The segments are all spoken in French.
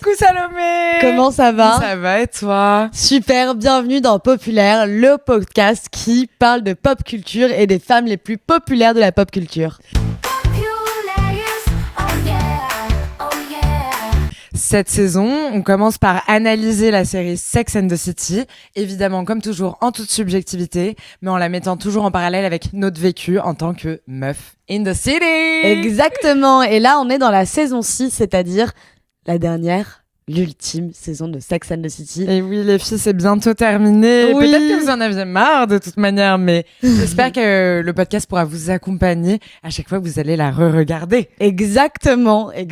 Coucou Salomé. Comment ça va ? Ça va et toi ? Super, bienvenue dans Populaire, le podcast qui parle de pop culture et des femmes les plus populaires de la pop culture. Cette saison, on commence par analyser la série Sex and the City, évidemment comme toujours en toute subjectivité, mais en la mettant toujours en parallèle avec notre vécu en tant que meuf in the city. Exactement, et là on est dans la saison 6, c'est-à-dire la dernière, l'ultime saison de Sex and the City. Et oui les filles, c'est bientôt terminé. Oui. Peut-être que vous en aviez marre de toute manière, mais j'espère que le podcast pourra vous accompagner à chaque fois que vous allez la re-regarder. Exactement, et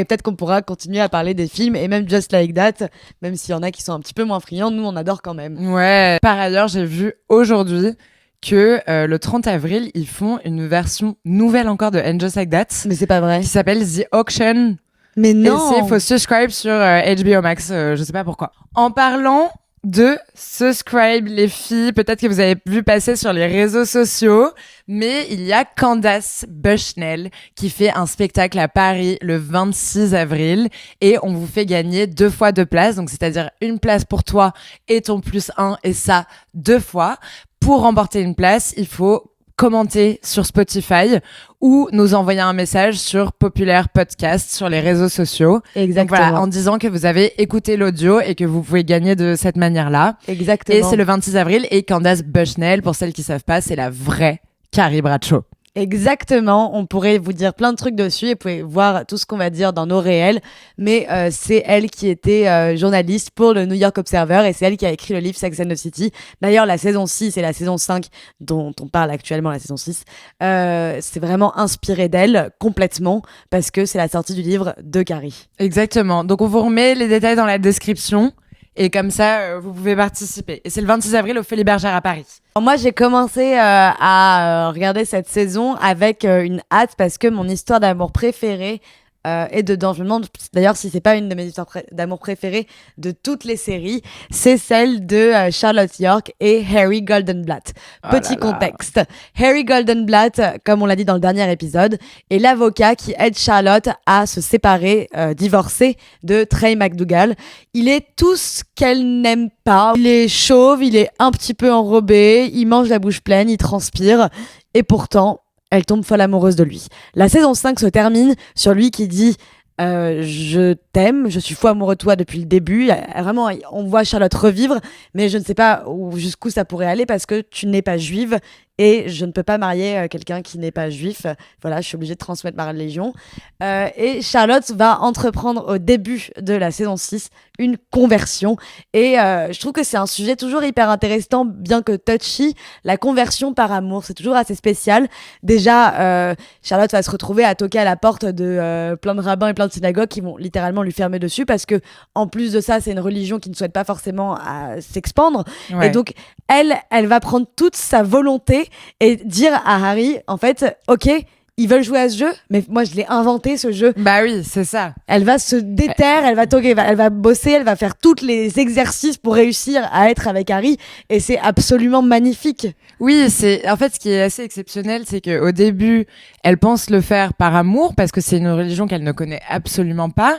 peut-être qu'on pourra continuer à parler des films et même Just Like That, même s'il y en a qui sont un petit peu moins friands, nous on adore quand même. Ouais. Par ailleurs, j'ai vu aujourd'hui que le 30 avril, ils font une version nouvelle encore de And Just Like That Mais c'est pas vrai. qui s'appelle The Auction. Mais non. Et faut subscribe sur HBO Max, je sais pas pourquoi. En parlant de subscribe, les filles, peut-être que vous avez vu passer sur les réseaux sociaux, mais il y a Candace Bushnell qui fait un spectacle à Paris le 26 avril et on vous fait gagner 2 fois 2 places, donc c'est-à-dire une place pour toi et ton +1 et ça 2 fois. Pour remporter une place, il faut commenter sur Spotify ou nous envoyer un message sur Populaire Podcast sur les réseaux sociaux. Exactement. Donc voilà, en disant que vous avez écouté l'audio et que vous pouvez gagner de cette manière-là. Exactement. Et c'est le 26 avril et Candace Bushnell, pour celles qui savent pas, c'est la vraie Carrie Bradshaw. Exactement, on pourrait vous dire plein de trucs dessus et vous pouvez voir tout ce qu'on va dire dans nos réels, mais c'est elle qui était journaliste pour le New York Observer et c'est elle qui a écrit le livre Sex and the City. D'ailleurs, la saison 6 et la saison 5 dont on parle actuellement, la saison 6, c'est vraiment inspiré d'elle complètement parce que c'est la sortie du livre de Carrie. Exactement, donc on vous remet les détails dans la description. Et comme ça, vous pouvez participer. Et c'est le 26 avril au Folies Bergère à Paris. Moi, j'ai commencé à regarder cette saison avec une hâte parce que mon histoire d'amour préférée est dedans. Je me demande d'ailleurs si c'est pas une de mes histoires d'amour préférées de toutes les séries. C'est celle de Charlotte York et Harry Goldenblatt. Petit contexte. Harry Goldenblatt, comme on l'a dit dans le dernier épisode, est l'avocat qui aide Charlotte à se séparer, divorcer de Trey McDougal. Il est tout ce qu'elle n'aime pas. Il est chauve, il est un petit peu enrobé, il mange la bouche pleine, il transpire. Et pourtant, elle tombe folle amoureuse de lui. La saison 5 se termine sur lui qui dit je t'aime, je suis fou amoureux de toi depuis le début. Vraiment, on voit Charlotte revivre, mais je ne sais pas jusqu'où ça pourrait aller parce que tu n'es pas juive et je ne peux pas marier quelqu'un qui n'est pas juif. Voilà, je suis obligée de transmettre ma religion. Et Charlotte va entreprendre au début de la saison 6 une conversion. Et je trouve que c'est un sujet toujours hyper intéressant, bien que touchy. La conversion par amour, c'est toujours assez spécial. Déjà, Charlotte va se retrouver à toquer à la porte de plein de rabbins et plein de synagogues qui vont littéralement lui fermer dessus parce que, en plus de ça, c'est une religion qui ne souhaite pas forcément s'expandre. Ouais. Et donc, elle va prendre toute sa volonté et dire à Harry, en fait, ok, ils veulent jouer à ce jeu, mais moi je l'ai inventé ce jeu. Bah oui, c'est ça. Elle va se déterre, elle va toquer, elle va bosser, elle va faire tous les exercices pour réussir à être avec Harry, et c'est absolument magnifique. Oui, c'est en fait ce qui est assez exceptionnel, c'est qu'au début, elle pense le faire par amour parce que c'est une religion qu'elle ne connaît absolument pas.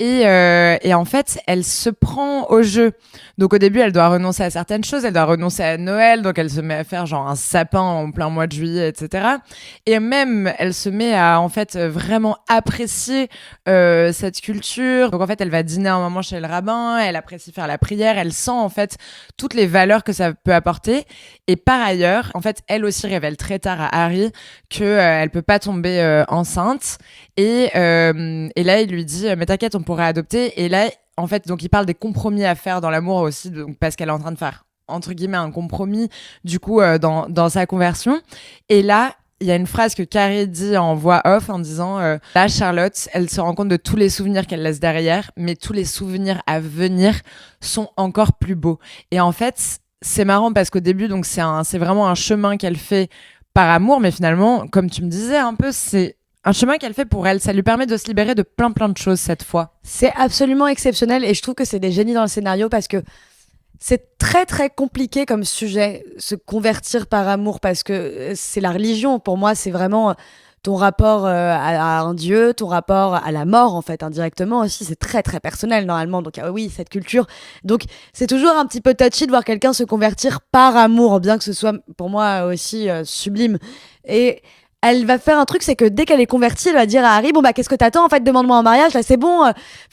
Et en fait, elle se prend au jeu. Donc au début, elle doit renoncer à certaines choses. Elle doit renoncer à Noël, donc elle se met à faire genre un sapin en plein mois de juillet, etc. Et même, elle se met à en fait vraiment apprécier cette culture. Donc en fait, elle va dîner un moment chez le rabbin. Elle apprécie faire la prière. Elle sent en fait toutes les valeurs que ça peut apporter. Et par ailleurs, en fait, elle aussi révèle très tard à Harry que elle peut pas tomber enceinte. Et là, il lui dit mais t'inquiète, on pourrait adopter. Et là, en fait, donc il parle des compromis à faire dans l'amour aussi, donc parce qu'elle est en train de faire entre guillemets un compromis du coup dans sa conversion. Et là, il y a une phrase que Carrie dit en voix off en disant là, Charlotte, elle se rend compte de tous les souvenirs qu'elle laisse derrière, mais tous les souvenirs à venir sont encore plus beaux. Et en fait, c'est marrant parce qu'au début, donc c'est vraiment un chemin qu'elle fait par amour, mais finalement, comme tu me disais un peu, c'est un chemin qu'elle fait pour elle. Ça lui permet de se libérer de plein de choses cette fois. C'est absolument exceptionnel et je trouve que c'est des génies dans le scénario parce que c'est très très compliqué comme sujet, se convertir par amour, parce que c'est la religion. Pour moi, c'est vraiment ton rapport à un dieu, ton rapport à la mort en fait indirectement aussi, c'est très très personnel normalement. Donc oui, cette culture. Donc c'est toujours un petit peu touchy de voir quelqu'un se convertir par amour, bien que ce soit pour moi aussi sublime. Et elle va faire un truc, c'est que dès qu'elle est convertie, elle va dire à Harry, bon bah qu'est-ce que t'attends en fait, demande-moi en mariage, là c'est bon,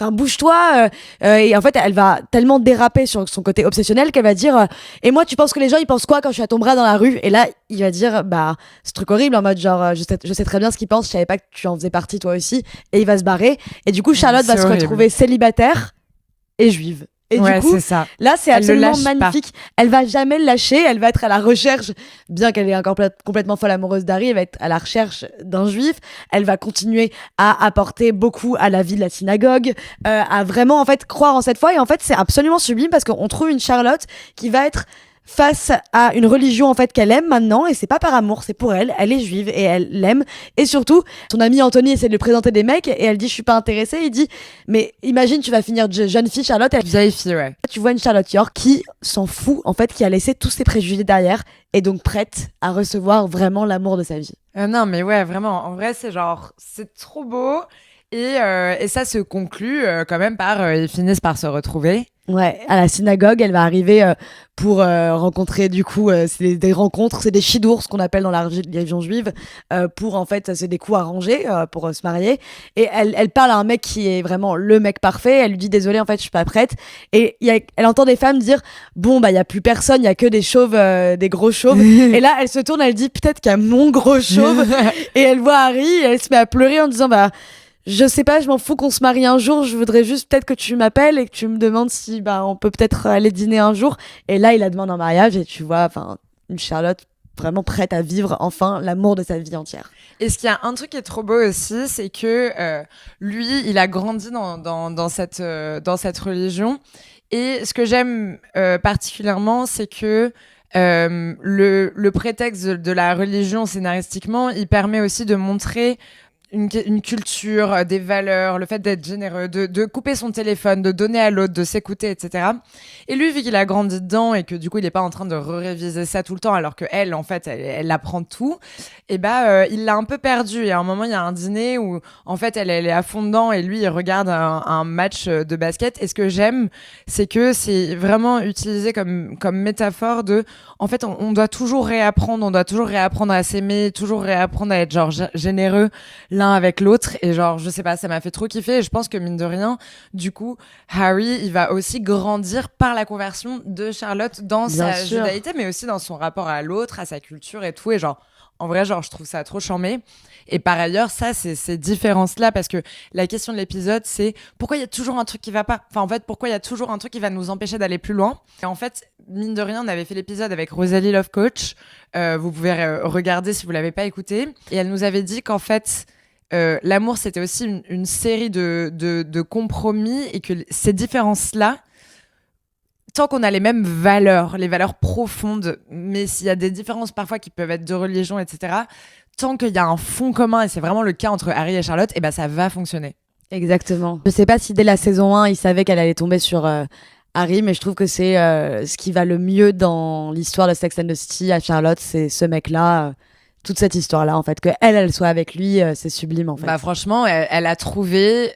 enfin bouge-toi. Et en fait, elle va tellement déraper sur son côté obsessionnel qu'elle va dire, et moi tu penses que les gens ils pensent quoi quand je suis à ton bras dans la rue? Et là il va dire, bah ce truc horrible en mode genre, je sais très bien ce qu'ils pensent, je savais pas que tu en faisais partie toi aussi. Et il va se barrer. Et du coup Charlotte va se retrouver célibataire et juive. Et du coup, là, c'est absolument magnifique. Elle va jamais le lâcher. Elle va être à la recherche, bien qu'elle est encore complètement folle amoureuse d'Harry, elle va être à la recherche d'un juif. Elle va continuer à apporter beaucoup à la vie de la synagogue, à vraiment, en fait, croire en cette foi. Et en fait, c'est absolument sublime parce qu'on trouve une Charlotte qui va être face à une religion en fait qu'elle aime maintenant, et c'est pas par amour, c'est pour elle. Elle est juive et elle l'aime. Et surtout, son amie Anthony essaie de lui présenter des mecs et elle dit je suis pas intéressée. Il dit mais imagine tu vas finir jeune fille Charlotte. Vieille fille, ouais. Tu vois une Charlotte York qui s'en fout en fait, qui a laissé tous ses préjugés derrière et donc prête à recevoir vraiment l'amour de sa vie. Non mais ouais, vraiment. En vrai, c'est genre c'est trop beau et ça se conclut quand même par ils finissent par se retrouver. Ouais, à la synagogue, elle va arriver pour rencontrer du coup, c'est des rencontres, c'est des chidours, ce qu'on appelle dans la religion juive, pour en fait, c'est des coups arrangés pour se marier. Et elle parle à un mec qui est vraiment le mec parfait. Elle lui dit désolée, en fait, je suis pas prête. Et elle entend des femmes dire bon bah il y a plus personne, il y a que des chauves, des gros chauves. Et là, elle se tourne, elle dit peut-être qu'il y a mon gros chauve. Et elle voit Harry, et elle se met à pleurer en disant bah je sais pas, je m'en fous qu'on se marie un jour, je voudrais juste peut-être que tu m'appelles et que tu me demandes si bah on peut peut-être aller dîner un jour. Et là, il la demande en mariage et tu vois, enfin, une Charlotte vraiment prête à vivre enfin l'amour de sa vie entière. Et ce qu'il y a un truc qui est trop beau aussi, c'est que lui, il a grandi dans cette religion. Et ce que j'aime particulièrement, c'est que le prétexte de la religion scénaristiquement, il permet aussi de montrer une culture, des valeurs, le fait d'être généreux, de couper son téléphone, de donner à l'autre, de s'écouter, etc. Et lui, vu qu'il a grandi dedans et que du coup, il n'est pas en train de réviser ça tout le temps, alors que elle, en fait, elle apprend tout, et il l'a un peu perdu. Et à un moment, il y a un dîner où, en fait, elle est à fond dedans et lui, il regarde un match de basket. Et ce que j'aime, c'est que c'est vraiment utilisé comme métaphore de, en fait, on doit toujours réapprendre à s'aimer, toujours réapprendre à être genre généreux l'un avec l'autre. Et genre, je sais pas, ça m'a fait trop kiffer. Et je pense que mine de rien, du coup, Harry, il va aussi grandir par la conversion de Charlotte dans sa judaïté, mais aussi dans son rapport à l'autre, à sa culture et tout. Et genre, en vrai, genre, je trouve ça trop charmé. Et par ailleurs, ça, c'est ces différences-là, parce que la question de l'épisode, c'est pourquoi il y a toujours un truc qui va pas? Enfin, en fait, pourquoi il y a toujours un truc qui va nous empêcher d'aller plus loin? Et en fait, mine de rien, on avait fait l'épisode avec Rosalie Love Coach. Vous pouvez regarder si vous l'avez pas écouté. Et elle nous avait dit qu'en fait, l'amour, c'était aussi une série de compromis et que ces différences-là, tant qu'on a les mêmes valeurs, les valeurs profondes, mais s'il y a des différences parfois qui peuvent être de religion, etc., tant qu'il y a un fond commun, et c'est vraiment le cas entre Harry et Charlotte, et ben ça va fonctionner. Exactement. Je sais pas si dès la saison 1, il savait qu'elle allait tomber sur Harry, mais je trouve que c'est ce qui va le mieux dans l'histoire de Sex and the City à Charlotte, c'est ce mec-là. Toute cette histoire-là, en fait, que elle soit avec lui, c'est sublime, en fait. Bah franchement, elle a trouvé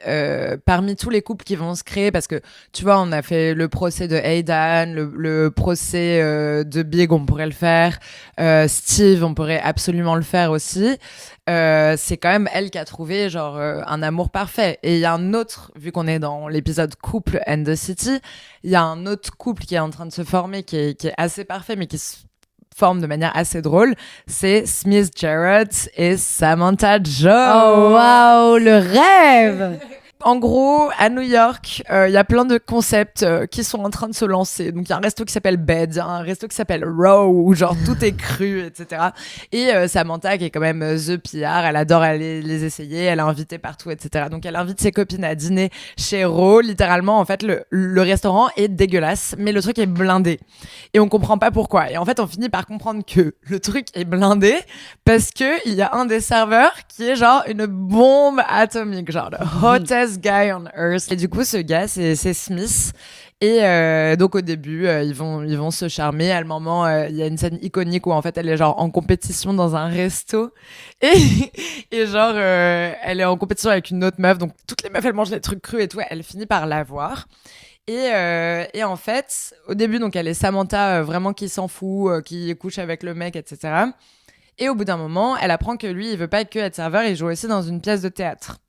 parmi tous les couples qui vont se créer, parce que tu vois, on a fait le procès de Aidan, le procès de Big, on pourrait le faire, Steve, on pourrait absolument le faire aussi. C'est quand même elle qui a trouvé genre un amour parfait. Et il y a un autre, vu qu'on est dans l'épisode couple and the city, il y a un autre couple qui est en train de se former, qui est assez parfait, mais qui se forme de manière assez drôle, c'est Smith Jarrett et Samantha Jones. Oh waouh, le rêve. En gros, à New York, il y a plein de concepts qui sont en train de se lancer. Donc, il y a un resto qui s'appelle Bed, il y a un resto qui s'appelle Row, où genre tout est cru, etc. Et Samantha, qui est quand même the PR, elle adore aller les essayer, elle est invitée partout, etc. Donc, elle invite ses copines à dîner chez Row. Littéralement, en fait, le restaurant est dégueulasse, mais le truc est blindé. Et on comprend pas pourquoi. Et en fait, on finit par comprendre que le truc est blindé parce que il y a un des serveurs qui est genre une bombe atomique, genre le hottest guy on earth. Et du coup, ce gars, c'est Smith. Et donc au début, ils vont se charmer. À un moment, il y a une scène iconique où en fait elle est genre en compétition dans un resto et, et genre elle est en compétition avec une autre meuf. Donc toutes les meufs elles mangent des trucs crus et tout. Elle finit par l'avoir. Et en fait, au début, donc elle est Samantha vraiment qui s'en fout, qui couche avec le mec, etc. Et au bout d'un moment, elle apprend que lui, il veut pas que être serveur, il joue aussi dans une pièce de théâtre.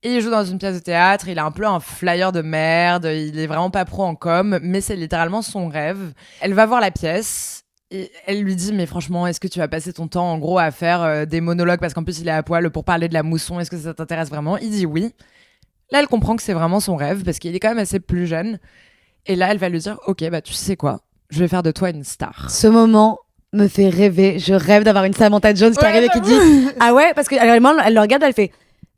Et il joue dans une pièce de théâtre, il a un peu un flyer de merde, il est vraiment pas pro en com, mais c'est littéralement son rêve. Elle va voir la pièce, et elle lui dit, mais franchement, est-ce que tu vas passer ton temps en gros à faire des monologues, parce qu'en plus il est à poil, pour parler de la mousson, est-ce que ça t'intéresse vraiment? Il dit oui. Là, elle comprend que c'est vraiment son rêve, parce qu'il est quand même assez plus jeune. Et là, elle va lui dire, ok, bah tu sais quoi, je vais faire de toi une star. Ce moment me fait rêver. Je rêve d'avoir une Samantha Jones qui arrive et qui dit ah ouais, parce qu'elle elle le regarde, elle fait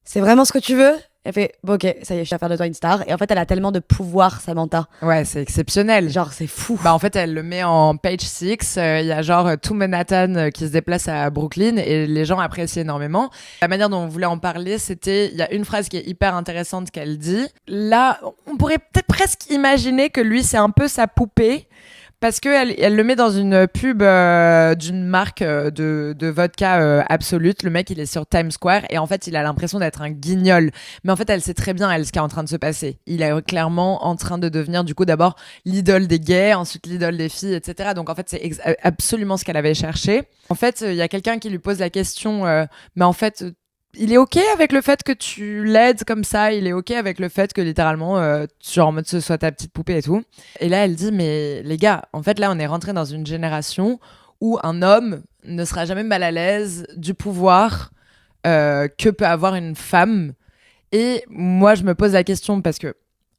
c'est vraiment ce que tu veux? Elle fait bon, ok, ça y est, je vais faire de toi une star. Et en fait, elle a tellement de pouvoir, Samantha. Ouais, c'est exceptionnel. Genre, c'est fou. Bah en fait, elle le met en page 6. Il y a genre tout Manhattan qui se déplace à Brooklyn et les gens apprécient énormément. La manière dont on voulait en parler, c'était il y a une phrase qui est hyper intéressante qu'elle dit. Là, on pourrait peut-être presque imaginer que lui, c'est un peu sa poupée. Parce qu'elle le met dans une pub d'une marque de vodka Absolute. Le mec, il est sur Times Square et en fait, il a l'impression d'être un guignol. Mais en fait, elle sait très bien, elle, ce qui est en train de se passer. Il est clairement en train de devenir, du coup, d'abord l'idole des gays, ensuite l'idole des filles, etc. Donc, en fait, c'est absolument ce qu'elle avait cherché. En fait, il y a quelqu'un qui lui pose la question, mais en fait... il est ok avec le fait que tu l'aides comme ça, il est ok avec le fait que littéralement, genre en mode ce soit ta petite poupée et tout. Et là, elle dit, mais les gars, en fait là, on est rentré dans une génération où un homme ne sera jamais mal à l'aise du pouvoir que peut avoir une femme. Et moi, je me pose la question parce que,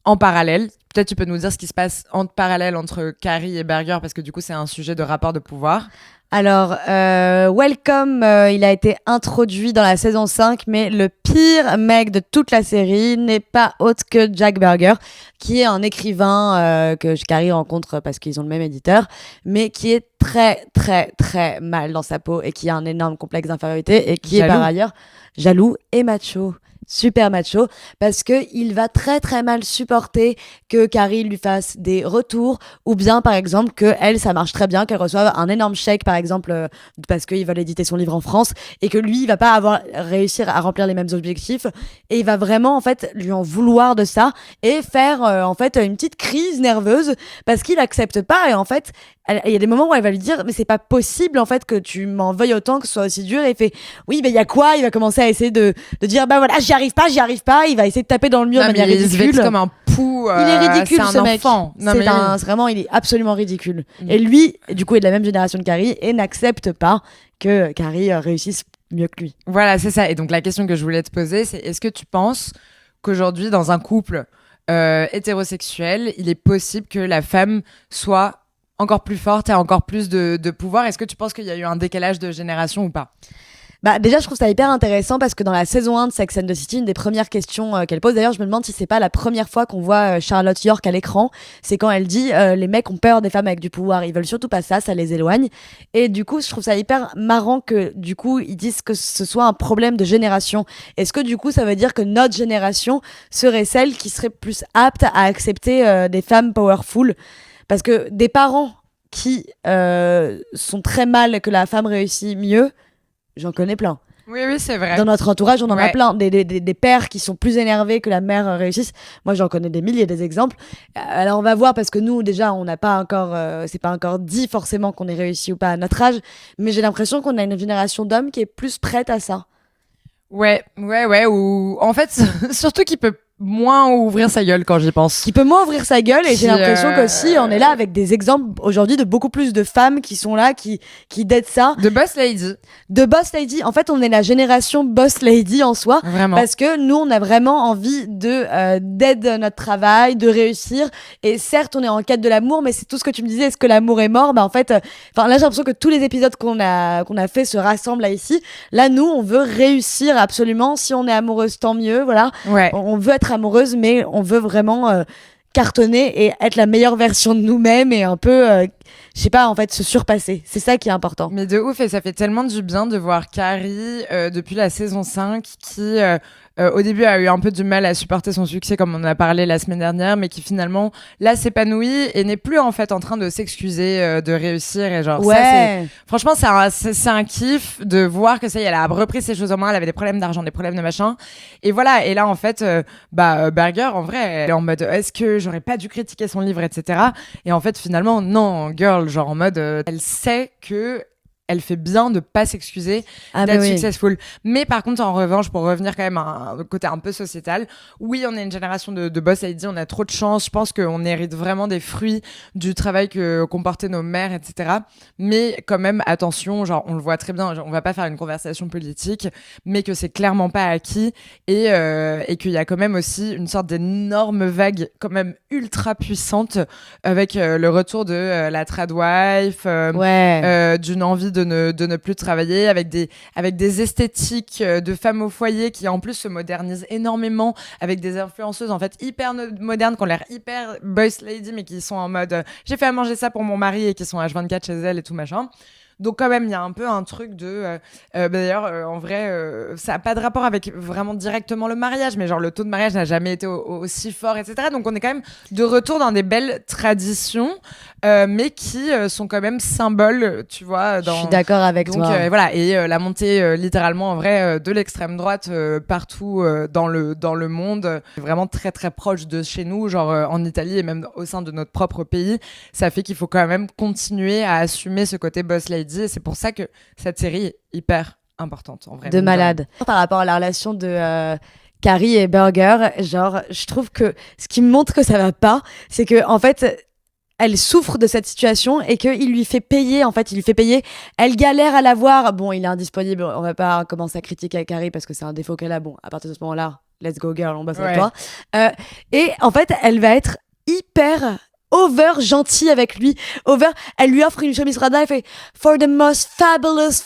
en parallèle, peut-être tu peux nous dire ce qui se passe en parallèle entre Carrie et Berger, parce que du coup, c'est un sujet de rapport de pouvoir. Alors, Welcome, il a été introduit dans la saison 5, mais le pire mec de toute la série n'est pas autre que Jack Berger, qui est un écrivain que Carrie rencontre parce qu'ils ont le même éditeur, mais qui est très, très, très mal dans sa peau et qui a un énorme complexe d'infériorité et qui est par ailleurs jaloux et macho. Super macho, parce que il va très très mal supporter que Carrie lui fasse des retours, ou bien par exemple que elle, ça marche très bien, qu'elle reçoive un énorme chèque par exemple parce qu'ils veulent éditer son livre en France et que lui il va pas réussir à remplir les mêmes objectifs et il va vraiment en fait lui en vouloir de ça et faire en fait une petite crise nerveuse parce qu'il accepte pas et en fait il y a des moments où elle va lui dire mais c'est pas possible en fait que tu m'en veuilles autant, que ce soit aussi dur, et il fait oui mais il y a quoi, il va commencer à essayer de dire bah voilà j'y arrive pas, il va essayer de taper dans le mur de manière ridicule. Il se vexe comme un pou, il est ridicule c'est ce un mec. enfant. Vraiment il est absolument ridicule. Et lui du coup est de la même génération que Carrie et n'accepte pas que Carrie réussisse mieux que lui. Voilà, c'est ça. Et donc la question que je voulais te poser, c'est est-ce que tu penses qu'aujourd'hui dans un couple hétérosexuel, il est possible que la femme soit encore plus forte et encore plus de pouvoir? Est-ce que tu penses qu'il y a eu un décalage de génération ou pas? Bah déjà je trouve ça hyper intéressant parce que dans la saison 1 de Sex and the City, une des premières questions qu'elle pose, d'ailleurs je me demande si c'est pas la première fois qu'on voit Charlotte York à l'écran, c'est quand elle dit les mecs ont peur des femmes avec du pouvoir, ils veulent surtout pas ça, ça les éloigne. Et du coup je trouve ça hyper marrant que du coup ils disent que ce soit un problème de génération. Est-ce que du coup ça veut dire que notre génération serait celle qui serait plus apte à accepter des femmes powerful? Parce que des parents qui sont très mal que la femme réussit mieux, j'en connais plein. Oui, c'est vrai. Dans notre entourage, on en a plein. Des pères qui sont plus énervés que la mère réussisse. Moi, j'en connais des milliers, des exemples. Alors, on va voir, parce que nous, déjà, on n'a pas encore... c'est pas encore dit forcément qu'on ait réussi ou pas à notre âge. Mais j'ai l'impression qu'on a une génération d'hommes qui est plus prête à ça. Ouais. Ou en fait, surtout qu'il peut moins ouvrir sa gueule quand j'y pense. Qui peut moins ouvrir sa gueule, et j'ai l'impression qu'aussi on est là avec des exemples aujourd'hui de beaucoup plus de femmes qui sont là, qui d'aident ça. De boss lady. De boss lady. En fait, on est la génération boss lady en soi. Vraiment. Parce que nous, on a vraiment envie d'aide notre travail, de réussir. Et certes, on est en quête de l'amour, mais c'est tout ce que tu me disais. Est-ce que l'amour est mort? Bah en fait, là j'ai l'impression que tous les épisodes qu'on a fait se rassemblent là ici. Là, nous, on veut réussir absolument. Si on est amoureuse, tant mieux. Voilà. Ouais. On veut être amoureuse, mais on veut vraiment cartonner et être la meilleure version de nous-mêmes et un peu, je sais pas, en fait, se surpasser. C'est ça qui est important. Mais de ouf, et ça fait tellement du bien de voir Carrie depuis la saison 5 qui au début a eu un peu du mal à supporter son succès, comme on en a parlé la semaine dernière, mais qui finalement là s'épanouit et n'est plus en fait en train de s'excuser de réussir. Et genre franchement c'est un kiff de voir que ça y est, elle a repris ses choses en main. Elle avait des problèmes d'argent, des problèmes de machin, et voilà. Et là en fait Berger en vrai elle est en mode est-ce que j'aurais pas dû critiquer son livre, etc. Et en fait finalement non, girl, genre en mode elle sait que elle fait bien de pas s'excuser d'être successful. Mais par contre, en revanche, pour revenir quand même à un côté un peu sociétal, oui, on est une génération de boss lady, on a trop de chance. Je pense qu'on hérite vraiment des fruits du travail qu'ont porté nos mères, etc. Mais quand même, attention, genre, on le voit très bien, on va pas faire une conversation politique, mais que c'est clairement pas acquis et qu'il y a quand même aussi une sorte d'énorme vague quand même ultra puissante avec le retour de la tradwife, d'une envie de ne plus travailler, avec des esthétiques de femmes au foyer qui en plus se modernisent énormément, avec des influenceuses en fait hyper modernes qui ont l'air hyper boss lady mais qui sont en mode j'ai fait à manger ça pour mon mari et qui sont H24 chez elle et tout machin. Donc quand même, il y a un peu un truc de... d'ailleurs, en vrai, ça n'a pas de rapport avec vraiment directement le mariage, mais genre le taux de mariage n'a jamais été aussi fort, etc. Donc on est quand même de retour dans des belles traditions, mais qui sont quand même symboles, tu vois. Je suis d'accord avec toi. Donc voilà, et la montée littéralement, en vrai, de l'extrême droite partout dans le monde, vraiment très très proche de chez nous, genre en Italie et même au sein de notre propre pays. Ça fait qu'il faut quand même continuer à assumer ce côté boss lady. Et c'est pour ça que cette série est hyper importante en vrai. De malade. Par rapport à la relation de Carrie et Berger, genre je trouve que ce qui me montre que ça va pas, c'est que en fait elle souffre de cette situation et qu'il lui fait payer, elle galère à la voir. Bon, il est indisponible, on va pas commencer à critiquer Carrie parce que c'est un défaut qu'elle a. Bon, à partir de ce moment-là, let's go girl, on bosse avec toi. Et en fait, elle va être hyper over gentille avec lui, elle lui offre une chemise Prada, elle fait for the most fabulous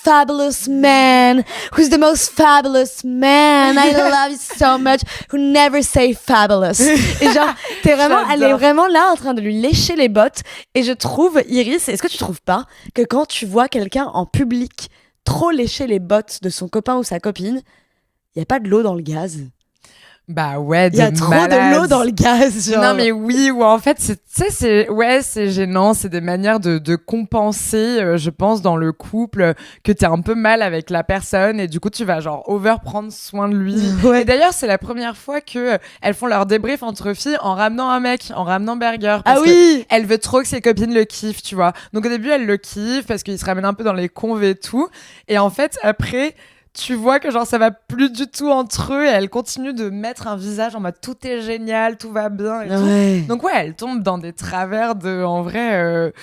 man, who's the most fabulous man, I love you so much, who never say fabulous. Et genre, elle est vraiment là en train de lui lécher les bottes. Et je trouve, Iris, est-ce que tu trouves pas que quand tu vois quelqu'un en public trop lécher les bottes de son copain ou sa copine, il y a pas de l'eau dans le gaz? Bah ouais, il y a trop de l'eau dans le gaz, genre. Non mais oui, ou en fait c'est gênant, c'est des manières de compenser, je pense, dans le couple, que t'es un peu mal avec la personne et du coup tu vas genre over prendre soin de lui. Et d'ailleurs c'est la première fois que elles font leur débrief entre filles en ramenant un mec, en ramenant Berger, parce que elle veut trop que ses copines le kiffent, tu vois. Donc au début elle le kiffe parce qu'il se ramène un peu dans les conves et tout, et en fait après tu vois que genre ça va plus du tout entre eux et elle continue de mettre un visage en mode tout est génial, tout va bien et tout. Donc ouais, elle tombe dans des travers de, en vrai,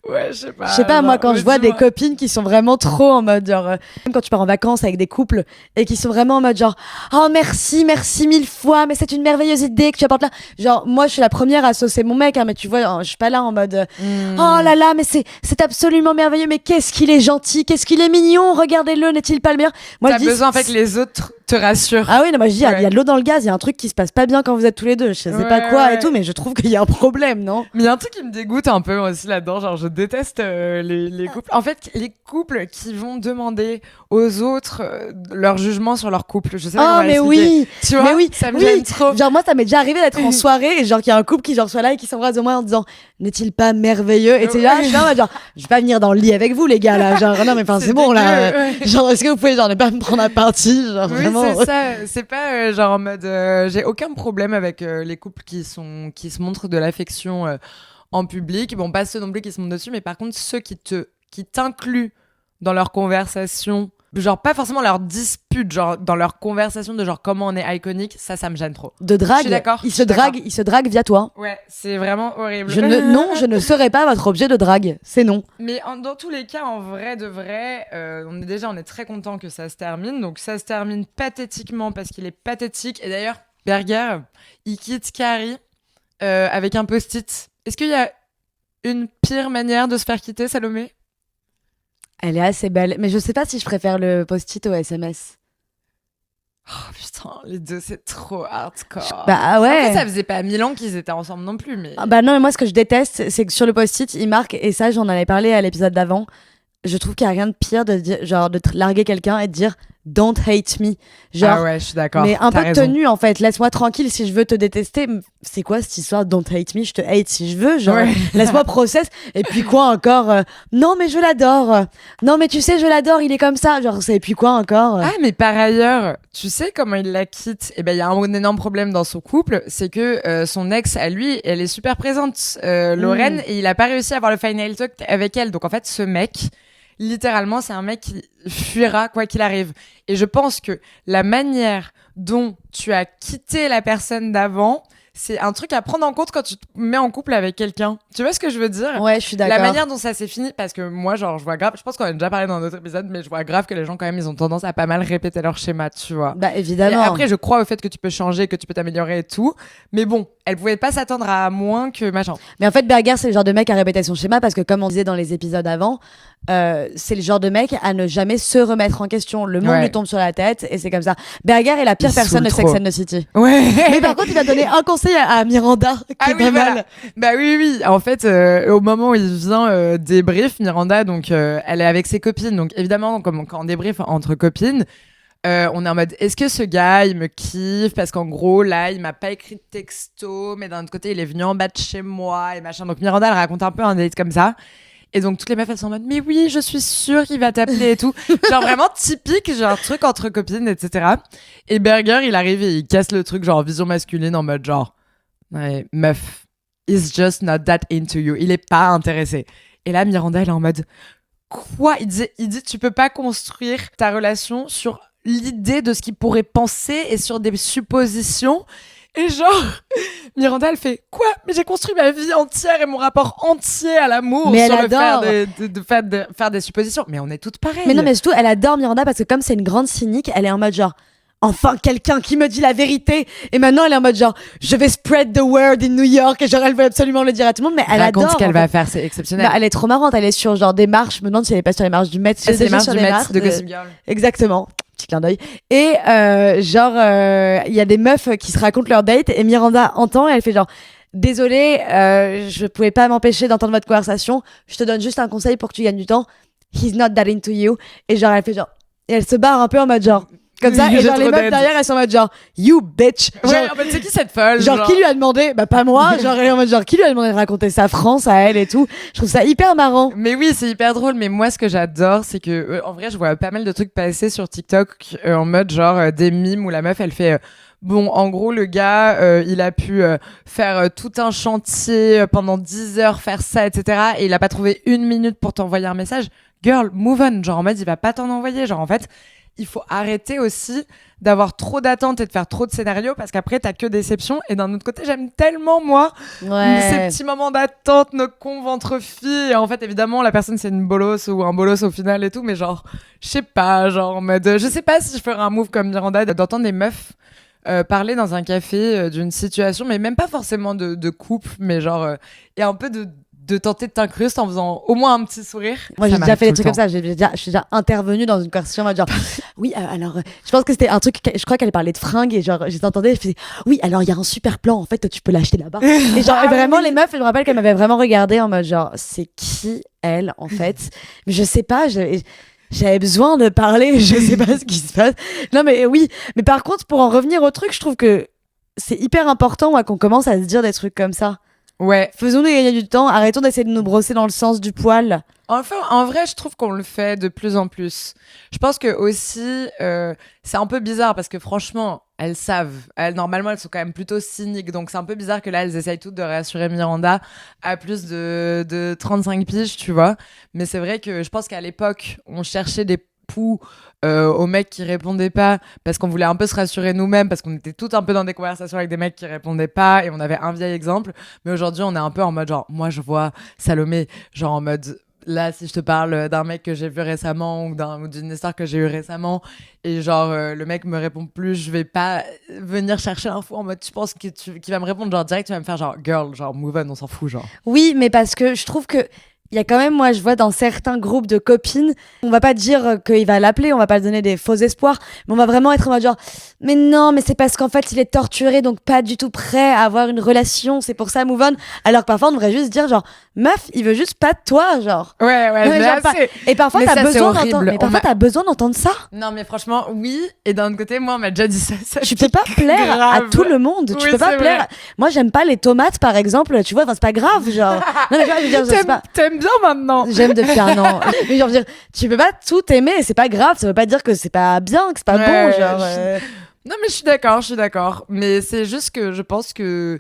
ouais, je sais pas. Je sais pas, genre, moi quand je vois des copines qui sont vraiment trop en mode genre, même quand tu pars en vacances avec des couples et qui sont vraiment en mode genre, oh merci mille fois, mais c'est une merveilleuse idée que tu apportes là. Genre moi je suis la première à saucer mon mec, hein, mais tu vois, je suis pas là en mode, oh là là, mais c'est absolument merveilleux, mais qu'est-ce qu'il est gentil, qu'est-ce qu'il est mignon, regardez-le, n'est-il pas le meilleur? Moi, t'as besoin en fait que les autres te rassurent. Ah oui, non, moi je dis, il y a de l'eau dans le gaz, il y a un truc qui se passe pas bien quand vous êtes tous les deux. Je sais pas quoi et tout, mais je trouve qu'il y a un problème, non? Mais il y a un truc qui me dégoûte un peu aussi là-dedans, genre je déteste les couples. En fait, les couples qui vont demander aux autres leur jugement sur leur couple. Je sais pas comment mais oui, tu vois, mais oui, ça me gêne trop. Genre moi, ça m'est déjà arrivé d'être en soirée et genre qu'il y a un couple qui genre soit là et qui s'embrasse au moins en disant n'est-il pas merveilleux? Et tu là, je vais pas venir dans le lit avec vous les gars là, genre non mais enfin c'est bon là. Genre est-ce que vous pouvez genre ne pas me prendre à partie, genre vraiment. C'est ça, c'est pas genre en mode j'ai aucun problème avec les couples qui se montrent de l'affection en public. Bon, pas ceux non plus qui se montrent dessus, mais par contre ceux qui t'incluent dans leur conversation, genre pas forcément leur dispute, genre dans leur conversation de genre comment on est iconique, ça me gêne trop. De drague, je suis d'accord. Il se drague via toi. Ouais, c'est vraiment horrible. Je ne serai pas votre objet de drague, c'est non. Mais dans tous les cas, en vrai de vrai, on est très content que ça se termine. Donc ça se termine pathétiquement parce qu'il est pathétique. Et d'ailleurs, Berger, il quitte Carrie avec un post-it. Est-ce qu'il y a une pire manière de se faire quitter, Salomé? Elle est assez belle, mais je sais pas si je préfère le post-it au SMS. Oh putain, les deux c'est trop hardcore. Bah ouais. En fait, ça faisait pas 1000 ans qu'ils étaient ensemble non plus, mais. Ah bah non, mais moi ce que je déteste, c'est que sur le post-it, il marque, et ça j'en avais parlé à l'épisode d'avant, je trouve qu'il y a rien de pire de dire, genre de larguer quelqu'un et de dire don't hate me. Genre, Ah ouais, je suis d'accord. mais un T'as peu raison. tenu en fait. Laisse-moi tranquille si je veux te détester. C'est quoi cette histoire don't hate me? Je te hate si je veux. Genre, Ouais. laisse-moi process. Et puis quoi encore? Non mais je l'adore. Non mais tu sais je l'adore. Il est comme ça. Genre et puis quoi encore? Ah, mais par ailleurs, tu sais comment il la quitte? Eh ben, il y a un énorme problème dans son couple, c'est que son ex, à lui, elle est super présente, Lorraine, et il a pas réussi à avoir le final talk avec elle. Donc en fait, ce mec, littéralement, c'est un mec qui fuira quoi qu'il arrive. Et je pense que la manière dont tu as quitté la personne d'avant, c'est un truc à prendre en compte quand tu te mets en couple avec quelqu'un. Tu vois ce que je veux dire? Ouais, je suis La d'accord. manière dont ça s'est fini, parce que moi, genre, je vois grave, je pense qu'on a déjà parlé dans un autre épisode, mais je vois grave que les gens, quand même, ils ont tendance à pas mal répéter leur schéma, tu vois. Bah Et évidemment. après, je crois au fait que tu peux changer, que tu peux t'améliorer et tout. Mais bon, elle pouvait pas s'attendre à moins que machin. Mais en fait, Berger, c'est le genre de mec à répéter son schéma parce que, comme on disait dans les épisodes avant, c'est le genre de mec à ne jamais se remettre en question. Le monde Ouais. lui tombe sur la tête et c'est comme ça. Berger est la pire Il personne de saoule Sex trop. and the City. Ouais. Mais par contre, il a donné un conseil à Miranda qui Ah est oui, pas voilà. mal. Bah oui, oui. En fait, au moment où il vient débrief, Miranda, donc elle est avec ses copines. Donc évidemment, comme quand on débrief entre copines, on est en mode, est-ce que ce gars, il me kiffe? Parce qu'en gros, là, il m'a pas écrit de texto, mais d'un autre côté, il est venu en bas de chez moi et machin. Donc Miranda, elle raconte un peu un date comme ça. Et donc toutes les meufs, elles sont en mode, mais oui, je suis sûre qu'il va t'appeler et tout. Genre vraiment typique, genre truc entre copines, etc. Et Berger, il arrive et il casse le truc, genre vision masculine, en mode genre, ouais, meuf, he's just not that into you. Il est pas intéressé. Et là, Miranda, elle est en mode, quoi? Il dit, tu peux pas construire ta relation sur l'idée de ce qu'il pourrait penser et sur des suppositions. Et genre, Miranda, elle fait quoi? Mais j'ai construit ma vie entière et mon rapport entier à l'amour Mais sur elle le faire adore. de faire des suppositions. Mais on est toutes pareilles. Mais non, mais surtout, elle adore Miranda parce que, comme c'est une grande cynique, elle est en mode genre. Enfin, quelqu'un qui me dit la vérité. Et maintenant, elle est en mode genre, je vais spread the word in New York. Et genre, elle veut absolument le dire à tout le monde. Mais elle raconte adore. ce qu'elle en va fait. faire, c'est exceptionnel. Bah, elle est trop marrante. Elle est sur genre des marches. Je me demande si elle est pas sur les marches du Met. c'est les déjà marches sur du les Met marches de Gossip Girl. Exactement. Petit clin d'œil. Et il y a des meufs qui se racontent leur date et Miranda entend et elle fait genre désolée, je pouvais pas m'empêcher d'entendre votre conversation. Je te donne juste un conseil pour que tu gagnes du temps. He's not that into you. Et genre elle fait genre et elle se barre un peu en mode genre comme ça et J'ai genre les trop meufs d'aide. derrière elles sont en mode genre you bitch. Genre, Ouais, en fait, c'est qui cette folle? genre, qui lui a demandé bah pas moi genre elle est en mode genre qui lui a demandé de raconter sa France à elle et tout. Je trouve ça hyper marrant. Mais oui, c'est hyper drôle. Mais moi, ce que j'adore, c'est que, en vrai, je vois pas mal de trucs passer sur TikTok en mode genre des mimes où la meuf, elle fait. Bon, en gros, le gars, il a pu faire tout un chantier pendant 10 heures, faire ça, etc. Et il a pas trouvé une minute pour t'envoyer un message. Girl, move on. Genre en mode, il va pas t'en envoyer. Genre en fait, il faut arrêter aussi d'avoir trop d'attentes et de faire trop de scénarios parce qu'après, t'as que déception. Et d'un autre côté, j'aime tellement, moi, ces petits moments d'attente, nos conves entre filles. Et en fait, évidemment, la personne, c'est une bolos ou un bolos au final et tout. Mais genre, je sais pas, genre en mode... Je sais pas si je ferais un move comme Miranda, d'entendre des meufs parler dans un café d'une situation, mais même pas forcément de couple, mais genre... et un peu de tenter de t'incruster en faisant au moins un petit sourire. Moi, Ça j'ai déjà m'arrive fait des tout trucs le comme ça. Je suis déjà intervenue dans une conversation en mode genre, oui, alors, je pense que c'était un truc, je crois qu'elle parlait de fringues et genre, j'entendais, je faisais, oui, alors il y a un super plan, en fait, tu peux l'acheter là-bas. Et genre, Ah vraiment, oui. les meufs, je me rappelle qu'elles m'avaient vraiment regardé en mode genre, c'est qui elle, en fait? Mais je sais pas, j'avais besoin de parler, je sais pas ce qui se passe. Non, mais oui, mais par contre, pour en revenir au truc, je trouve que c'est hyper important moi, qu'on commence à se dire des trucs comme ça. Ouais. Faisons-nous gagner du temps, arrêtons d'essayer de nous brosser dans le sens du poil. Enfin, en vrai, je trouve qu'on le fait de plus en plus. Je pense que aussi, c'est un peu bizarre parce que franchement, elles savent. Normalement, elles sont quand même plutôt cyniques. Donc, c'est un peu bizarre que là, elles essayent toutes de rassurer Miranda à plus de 35 piges, tu vois. Mais c'est vrai que je pense qu'à l'époque, on cherchait des poux aux mecs qui répondaient pas parce qu'on voulait un peu se rassurer nous-mêmes parce qu'on était toutes un peu dans des conversations avec des mecs qui répondaient pas et on avait un vieil exemple. Mais aujourd'hui, on est un peu en mode genre, moi, je vois Salomé, genre en mode... Là, si je te parle d'un mec que j'ai vu récemment ou d'une histoire que j'ai eue récemment et genre le mec me répond plus, je vais pas venir chercher l'info en mode tu penses qu'il va me répondre genre direct, tu vas me faire genre girl, genre move on, on s'en fout genre. Oui, mais parce que je trouve que Il y a quand même, moi, je vois dans certains groupes de copines, on va pas dire qu'il va l'appeler, on va pas lui donner des faux espoirs, mais on va vraiment être en mode genre, mais non, mais c'est parce qu'en fait, il est torturé, donc pas du tout prêt à avoir une relation, c'est pour ça, move on. Alors que parfois, on devrait juste dire genre, meuf, il veut juste pas de toi, genre. Ouais, Non, mais mais genre là, pas- c'est- Et parfois, mais t'as ça, c'est besoin horrible. d'entendre, mais On parfois, m'a- t'as besoin d'entendre ça. Non, mais franchement, oui. Et d'un autre côté, moi, on m'a déjà dit ça. Tu peux pas plaire à grave. tout le monde. Tu Oui, peux pas c'est plaire. vrai. Moi, j'aime pas les tomates, par exemple. Tu vois, enfin, c'est pas grave, genre. Non, mais tu vois, je veux dire, c'est pas. T'aimes bien maintenant. J'aime depuis un an. Mais genre, je veux dire, tu peux pas tout aimer, et c'est pas grave. Ça veut pas dire que c'est pas bien, que c'est pas Ouais, bon, genre. Non, mais je suis d'accord. Mais c'est juste que je pense que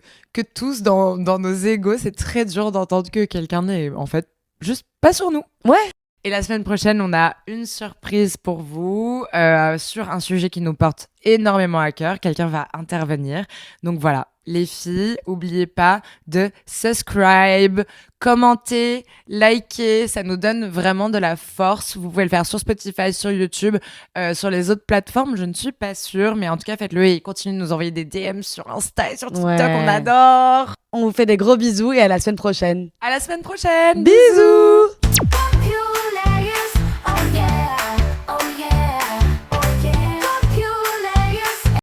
tous, dans nos égos, c'est très dur d'entendre que quelqu'un n'est, en fait, juste pas sur nous. Ouais. Et la semaine prochaine, on a une surprise pour vous sur un sujet qui nous porte énormément à cœur. Quelqu'un va intervenir. Donc voilà, les filles, oubliez pas de subscribe, commenter, liker. Ça nous donne vraiment de la force. Vous pouvez le faire sur Spotify, sur YouTube, sur les autres plateformes. Je ne suis pas sûre, mais en tout cas, faites-le et continuez de nous envoyer des DM sur Insta et sur TikTok. Ouais. On adore. On vous fait des gros bisous et à la semaine prochaine. À la semaine prochaine. Bisous!